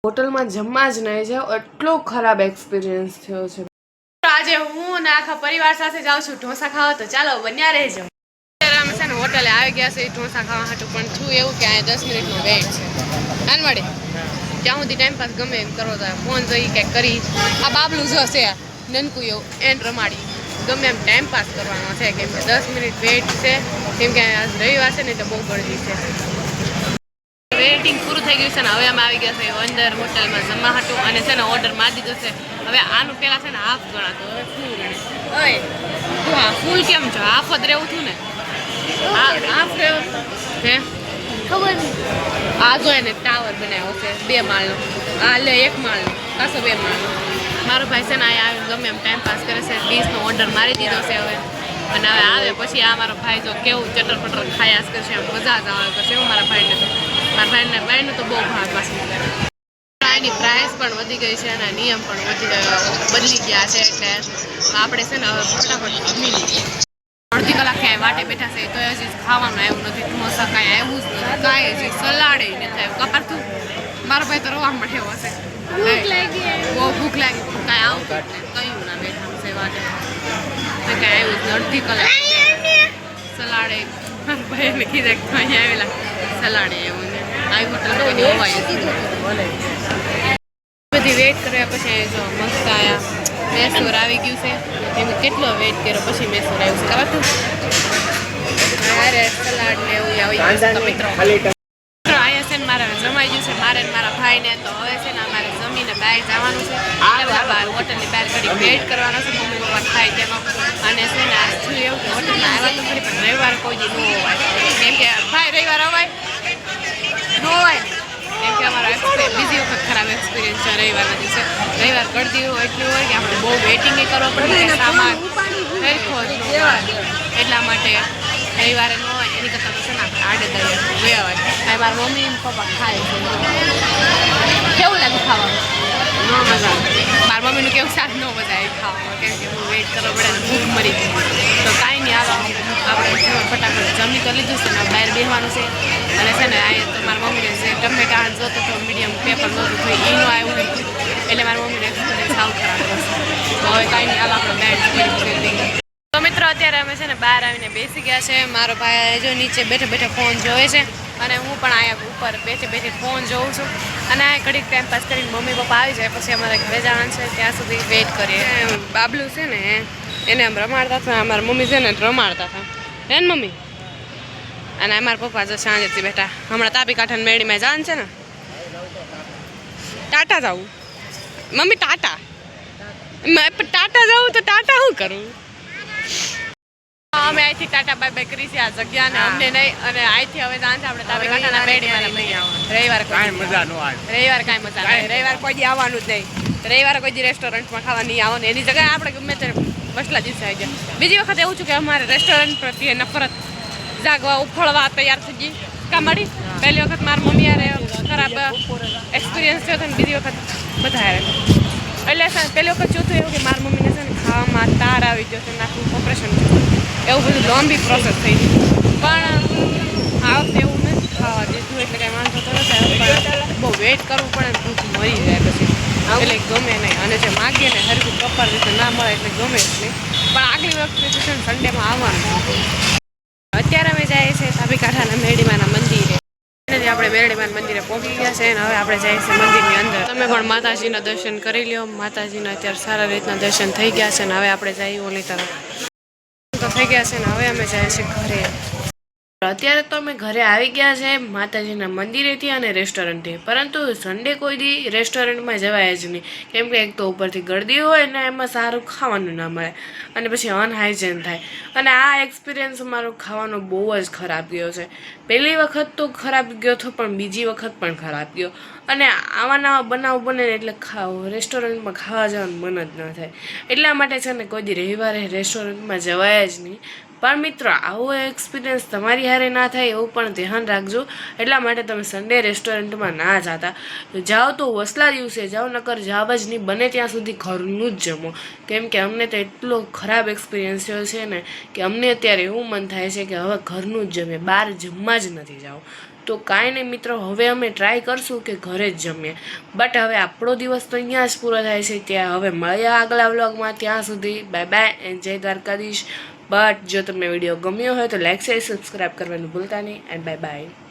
હોટલમાં જમવા જ નહીં જાઓ, એટલો ખરાબ એક્સપિરિયન્સ થયો છે. આજે હું ને આખા પરિવાર સાથે જાઉં છું ઢોસા ખાવા, તો ચાલો બન્યા રહેજો. અત્યારે અમે છે ને હોટલે આવી ગયા છે ઢોસા ખાવા હાટું, પણ છું એવું કે અહીંયા 10 મિનિટનો વેઇટ છે. નાનવાડી ત્યાં સુધી ટાઈમ પાસ ગમે એમ કરો તો ફોન જોઈ કંઈક કરી. આ બાબલું જો છે નનકું એવું એને રમાડી ગમે એમ ટાઈમ પાસ કરવાનો છે, કેમ કે 10 મિનિટ વેઇટ છે, કેમ કે આજ રવિવાર છે ને તો બહુ ગળદી છે. વેઇટિંગ પૂરું થઈ ગયું છે ને હવે અમે આવી ગયા છે અંદર હોટલમાં જમવા હાટું, અને છે ને ઓર્ડર મારી દીધો છે. હવે આનું પહેલાં છે ને હાફ ગણાતો, હવે ફૂલ ગણે. ઓય તું આ ફૂલ કેમ છો? હાફ જ રહેવું છું ને, હાફ રહેવું છે ખબર નહીં. આ જો એને ટાવર બનાવ્યો છે 2 માળનો, આ લે 1 માળનો, પાછો 2 માળનો. મારો ભાઈ છે ને અહીંયા આવી ગમે એમ ટાઈમ પાસ કરે છે. ડીશનો ઓર્ડર મારી દીધો છે હવે, અને હવે આવે પછી આ મારો ભાઈ જો કેવું ચટર પટર ખાયા કરશે, એમ મજા જ આવવા કરશે. એવું મારા ભાઈને તો, મારા ભાઈનું તો બહુ ભાવ પાછું. એની પ્રાઇસ પણ વધી ગઈ છે અને નિયમ પણ બદલી ગયા છે, એટલે આપણે છે ને હવે ફટાફટ જમી લઈએ. અડધી કલાક ક્યાંય વાટે બેઠા છે તો હજી ખાવાનું આવ્યું નથી, ઢોસા કાંઈ આવ્યું જ નથી, કાંઈ હજી સલાડે નથી આવ્યું. કપારતું મારો ભાઈ તો રોવા મળ્યો હશે, બહુ ભૂખ લાગી, કાંઈ આવતું કયું ના બેઠા છે વાટે, તો કાંઈ આવ્યું જ અડધી કલાક સલાડે. મારા ભાઈ એને કીધે અહીંયા આવેલા સલાડે એવું ને આવી હોટલ કોઈની હોવાય બધી વેઇટ કર્યા પછી જો મસ્ત આયા મેસૂર આવી ગયું છે. એમ કેટલો વેઇટ કર્યો પછી મેસૂર આવ્યું છે, ખબર તું? અરે સલાડ ને એવું આવી ગયું છે. મિત્રો અહીંયા છે ને મારે જમાઈ ગયું છે મારે ને મારા ભાઈને, તો હવે છે ને અમારે જમીને બહાર જવાનું છે. બહાર હોટલની બહાર ઘડી વેઇટ કરવાનો છે, મમ્મી પપ્પા ખાય તેનો. અને છે ને આ થયું એવું કે હોટલમાં આવ્યા તો ખરી, પણ રવિવાર કોઈ દી ન હોવાય, કેમ કે ભાઈ રવિવાર અવાય ન હોવાય ને, કેમ કે અમારો બીજી વખત ખરાબ એક્સપિરિયન્સ છે રવિવારના દિવસે. રવિવાર ગળદી હોય એટલું હોય કે આપણે બહુ વેઇટિંગ કરવા પડે, સામાન સરખો જ ન હોય, એટલા માટે રવિવારે ન હોય. એની કરતાં તો છે ને આપણે આડે દઈએ ગયા હોય. મારા મમ્મી પપ્પા ખાય છે, કેવું લાગે ખાવાનું? ન મજા આવે. મારા મમ્મીનું કેવું સારું ન મજા આવે ખાવામાં, કેમ કે હું વેઇટ કરવા પડે ને ભૂખ મરી ગઈ. તો કાંઈ નહીં, હાલો આપણે ફટાફટ જમી તો લીધું છે ને બહાર બેસવાનું છે. અને છે ને આ તો મારા મમ્મીને જે ટમેટા જોતો તો મીડિયમ પેપર નહોતું થયું એનું આવ્યું હતું, એટલે મારા મમ્મીને એક્સપિરિયન્સ સાવ ખરાબ હશે. તો હવે કાંઈ નહીં, હાલો આપણે બહાર. તો મિત્રો અત્યારે અમે છે ને બહાર આવીને બેસી ગયા છે. મારો ભાઈ જો નીચે બેઠા બેઠા ફોન જોવે છે, અને હું પણ અહીંયા ઉપર બેઠી બેઠી ફોન જોઉં છું. અને આ ઘડીક ટાઈમ પાસ કરીને મમ્મી પપ્પા આવી જાય પછી અમારે ઘરે જવાનું છે, ત્યાં સુધી વેઇટ કરીએ. બાબલું છે ને એને આમ રમાડતા હતા, અમારા મમ્મી છે ને રમાડતા હતા, હે ને મમ્મી? અને અમારા પપ્પા જો સાંજેથી બેઠા, હમણાં તાપી કાંઠાની મેળીમાં જવાનું છે ને, ટાટા જવું મમ્મી, ટાટા ટાટા જવું તો ટાટા શું કરું? અમે અહીંથી ટાટા બાય બાય કરી છે આ જગ્યાને, અમને નહીં. અને અહીંથી હવે જાણ છે આપણે તાપી કાંઠાના મેળીમાં. રવિવાર કાંઈ મજા ન આવે, રવિવાર કાંઈ મજા નહીં, રવિવાર કોઈ દી આવવાનું જ નહીં. રવિવારે કોઈ દી રેસ્ટોરન્ટમાં ખાવા નહીં આવવાનું, એની જગ્યાએ આપણે ગમે તે વસલા દિવસે આવી જાય. બીજી વખત એવું છું કે અમારે રેસ્ટોરન્ટ પ્રત્યે નફરત જાગવા ઉફળવા તૈયાર થઈ ગઈ કામડી. પહેલી વખત મારી મમ્મી યારે ખરાબ એક્સપિરિયન્સ થયો હતો ને બીજી વખત બધા યારે. એટલે પહેલી વખત જોતું એવું કે મારી મમ્મીને છે ને ખાવામાં તાર આવી ગયો છે, નાખવું ઓપરેશન થયું, એવું બધું લાંબી પ્રોસેસ થઈ ગઈ. પણ આ વખતે એવું નથી ખાવા દીધું, એટલે કાંઈ વાંધો તો નથી. બહુ વેઇટ કરવું પડે ને ભૂખ મરી જાય પછી, એટલે ગમે નહીં. અને જે માગીએ ને હરખું કપાર રીતે ના મળે એટલે ગમે જ નહીં. પણ આગલી વખતે છે ને સન્ડેમાં આવવાનું. અત્યારે અમે જઈએ છીએ તાપી કાંઠાના મેરડીમાના મંદિરે. આપણે મેરડીમાના મંદિરે પહોંચી ગયા છે અને હવે આપણે જઈએ છીએ મંદિરની અંદર. તમે પણ માતાજીના દર્શન કરી લ્યો. માતાજીના અત્યારે સારા રીતના દર્શન થઈ ગયા છે, ને હવે આપણે જઈએ ઓલી તરફ. તો થઈ ગયા છે ને હવે અમે જઈએ છીએ ઘરે. અત્યારે તો અમે ઘરે આવી ગયા છે માતાજીના મંદિરેથી અને રેસ્ટોરન્ટથી, પરંતુ સન્ડે કોઈ દી રેસ્ટોરન્ટમાં જવાય જ નહીં, કેમ કે એક તો ઉપરથી ગળદી હોય ને એમાં સારું ખાવાનું ના મળે, અને પછી અનહાઇજેન થાય. અને આ એક્સપિરિયન્સ મારો ખાવાનો બહુ જ ખરાબ ગયો છે. પહેલી વખત તો ખરાબ ગયો હતો, પણ બીજી વખત પણ ખરાબ ગયો. અને આવા નવા બનાવ બને ને એટલે રેસ્ટોરન્ટમાં ખાવા જવાનું મન જ ન થાય. એટલા માટે છે ને કોઈ દી રવિવારે રેસ્ટોરન્ટમાં જવાય જ નહીં. પણ મિત્રો આવો એક્સપિરિયન્સ તમારી હારે ના થાય એવું પણ ધ્યાન રાખજો. એટલા માટે તમે સન્ડે રેસ્ટોરન્ટમાં ના જતા. જાઓ તો વસલા દિવસે જાઓ, નકર જાવ જ નહીં. બને ત્યાં સુધી ઘરનું જ જમો, કેમ કે અમને તો એટલો ખરાબ એક્સપિરિયન્સ થયો છે ને કે અમને અત્યારે એવું મન થાય છે કે હવે ઘરનું જ જમે, બહાર જમવા જ નથી જાઓ. તો કાંઈ નહીં મિત્રો, હવે અમે ટ્રાય કરશું કે ઘરે જ જમીએ. બટ હવે આપણો દિવસ તો અહીંયા જ પૂરો થાય છે. ત્યાં હવે મળ્યા આગલા વ્લોગમાં. ત્યાં સુધી બાય બાય એન્ડ જય દ્વારકાધીશ. બટ જો તમને વિડીયો ગમ્યો હોય તો લાઈક શેર સબસ્ક્રાઈબ કરવાનું ભૂલતા નહીં. And bye bye.